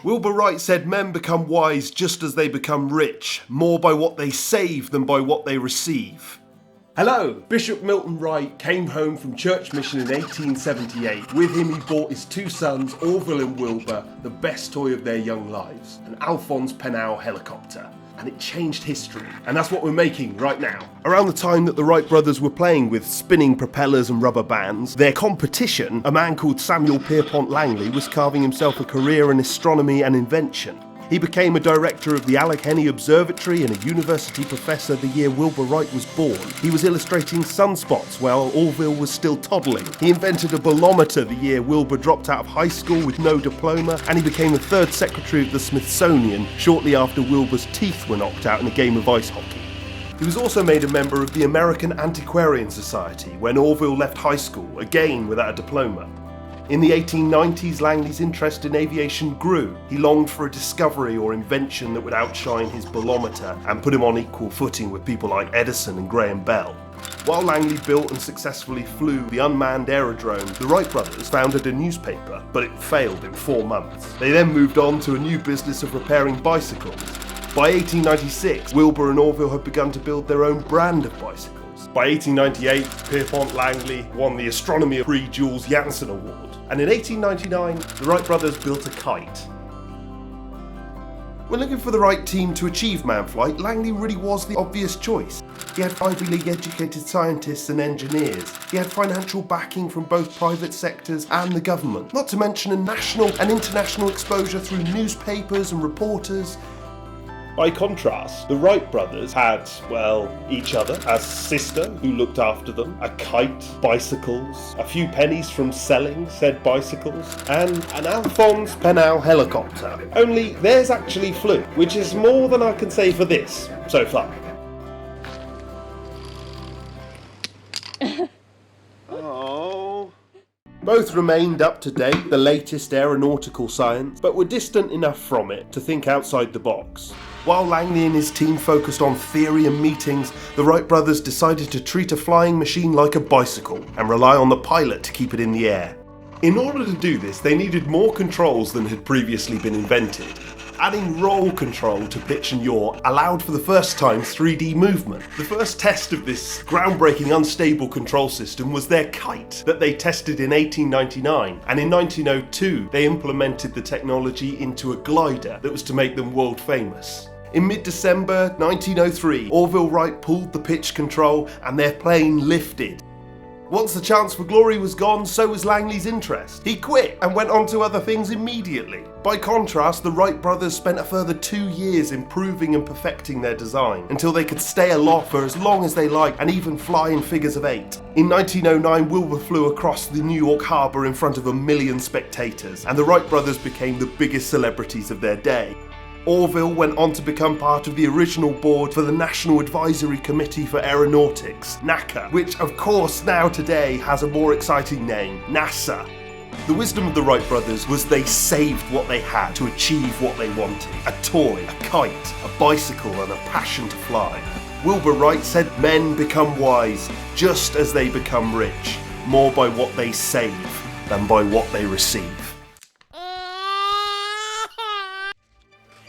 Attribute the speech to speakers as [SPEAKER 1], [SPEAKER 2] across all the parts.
[SPEAKER 1] Wilbur Wright said men become wise just as they become rich, more by what they save than by what they receive. Hello! Bishop Milton Wright came home from church mission in 1878. With him he bought his two sons, Orville and Wilbur, the best toy of their young lives, an Alphonse Penaud Helicopter. And it changed history, and that's what we're making right now. Around the time that the Wright brothers were playing with spinning propellers and rubber bands, their competition, a man called Samuel Pierpont Langley, was carving himself a career in astronomy and invention. He became a director of the Allegheny Observatory and a university professor the year Wilbur Wright was born. He was illustrating sunspots while Orville was still toddling. He invented a bolometer the year Wilbur dropped out of high school with no diploma, and he became the third secretary of the Smithsonian shortly after Wilbur's teeth were knocked out in a game of ice hockey. He was also made a member of the American Antiquarian Society when Orville left high school, again without a diploma. In the 1890s, Langley's interest in aviation grew. He longed for a discovery or invention that would outshine his bolometer and put him on equal footing with people like Edison and Graham Bell. While Langley built and successfully flew the unmanned aerodrome, the Wright brothers founded a newspaper, but it failed in 4 months. They then moved on to a new business of repairing bicycles. By 1896, Wilbur and Orville had begun to build their own brand of bicycles. By 1898, Pierpont Langley won the Astronomy Prix Jules Janssen Award. And in 1899, the Wright brothers built a kite. When looking for the right team to achieve manned flight, Langley really was the obvious choice. He had Ivy League educated scientists and engineers. He had financial backing from both private sectors and the government, not to mention a national and international exposure through newspapers and reporters. By contrast, the Wright brothers had, well, each other, a sister who looked after them, a kite, bicycles, a few pennies from selling said bicycles, and an Alphonse Penaud helicopter. Only theirs actually flew, which is more than I can say for this so far. Both remained up to date, the latest aeronautical science, but were distant enough from it to think outside the box. While Langley and his team focused on theory and meetings, the Wright brothers decided to treat a flying machine like a bicycle and rely on the pilot to keep it in the air. In order to do this, they needed more controls than had previously been invented. Adding roll control to pitch and yaw allowed for the first time 3D movement. The first test of this groundbreaking unstable control system was their kite that they tested in 1899, and in 1902 they implemented the technology into a glider that was to make them world famous. In mid-December 1903, Orville Wright pulled the pitch control and their plane lifted. Once the chance for glory was gone, so was Langley's interest. He quit and went on to other things immediately. By contrast, the Wright brothers spent a further 2 years improving and perfecting their design until they could stay aloft for as long as they liked and even fly in figures of 8. In 1909, Wilbur flew across the New York Harbor in front of 1 million spectators, and the Wright brothers became the biggest celebrities of their day. Orville went on to become part of the original board for the National Advisory Committee for Aeronautics, NACA, which of course now today has a more exciting name, NASA. The wisdom of the Wright brothers was they saved what they had to achieve what they wanted. A toy, a kite, a bicycle and a passion to fly. Wilbur Wright said men become wise just as they become rich, more by what they save than by what they receive.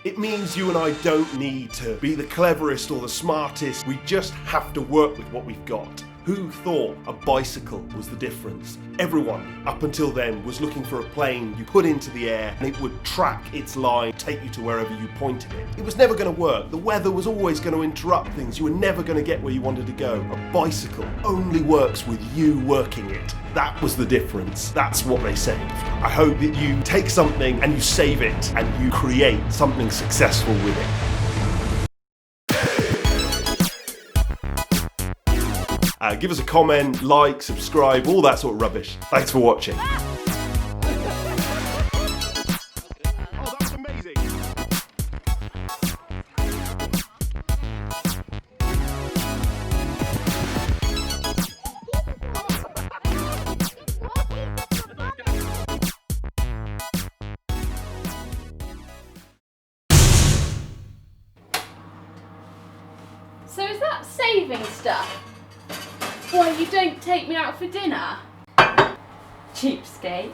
[SPEAKER 1] It means you and I don't need to be the cleverest or the smartest, we just have to work with what we've got. Who thought a bicycle was the difference? Everyone, up until then, was looking for a plane you put into the air and it would track its line, take you to wherever you pointed it. It was never going to work. The weather was always going to interrupt things. You were never going to get where you wanted to go. A bicycle only works with you working it. That was the difference. That's what they saved. I hope that you take something and you save it and you create something successful with it. Give us a comment, like, subscribe, all that sort of rubbish. Thanks for watching. Oh, that's amazing.
[SPEAKER 2] So is that saving stuff? Why, you don't take me out for dinner? Cheapskate.